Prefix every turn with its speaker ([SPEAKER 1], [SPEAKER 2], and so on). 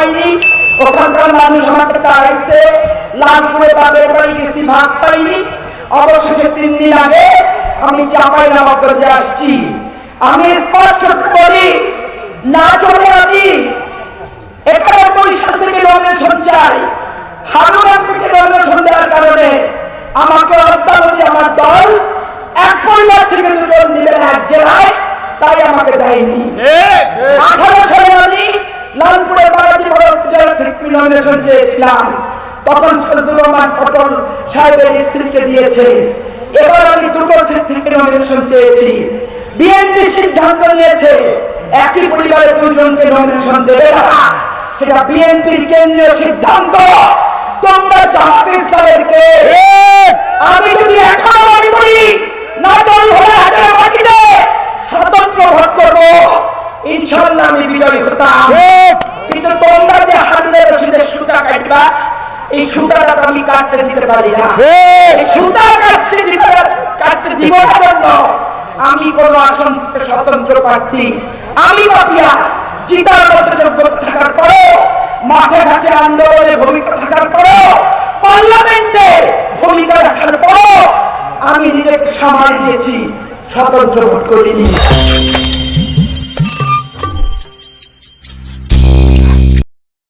[SPEAKER 1] পাইনি, ওখানকার মানুষ আমাকে তাড়াইছে, লালপুরে বাপের বাড়ি গেছি, ভাগ পাইনি। অবশেষে 3 দিন আগে আমি চাঁপাইনবাবগঞ্জে আসছি। আমি স্পষ্ট করি, না চলে আমি 91 সাল থেকে নমিনেশন চাই। হারুন থেকে নমিনেশন দেওয়ার কারণে আমাকে আদালতে আমার দল 1 পরিবার থেকে 2 জন দিলেন 1 জেলায়, তাই আমাকে দেয়নি। 18 সালে আমি লালপুরের বাগাতি বড় জেলা থেকে নমিনেশন চেয়েছিলাম, তখন ফজলুর রহমান পটল সাহেবের স্ত্রীকে দিয়েছে। এবার আমি 2 সিট থেকে নমিনেশন চেয়েছি। বিএনপি সিদ্ধান্ত নিয়েছে একই পরিবারে 2 জনকে নমিনেশন দেবে না, সেটা বিএনপির কেন্দ্রীয় সিদ্ধান্ত। তোমরা জামাত ইসলামের কে? আমি যদি এখনো মনে করি না জয় হলে হাটের বাকিতে স্বতন্ত্র ভোট করবো, ইনশাআল্লাহ আমি বিজয়ী হতাম। কিন্তু তোমরা যে হারুনের রশিদের সুতা কাটবা, এই সুতাটা আমি কাটতে দিতে পারি না। এই সুতা কাটতে দিব জন্য আমি কোন আসন থেকে স্বতন্ত্র প্রার্থী। আমি পাপিয়া জিতার মতো যোগ্যতা থাকার পরও, মাঠে ঘাটে আন্দোলনে ভূমিকা থাকার পরও, পার্লামেন্টে ভূমিকা রাখার পরও আমি নিজেকে সামাল দিয়েছি, স্বতন্ত্র ভোট করিনি।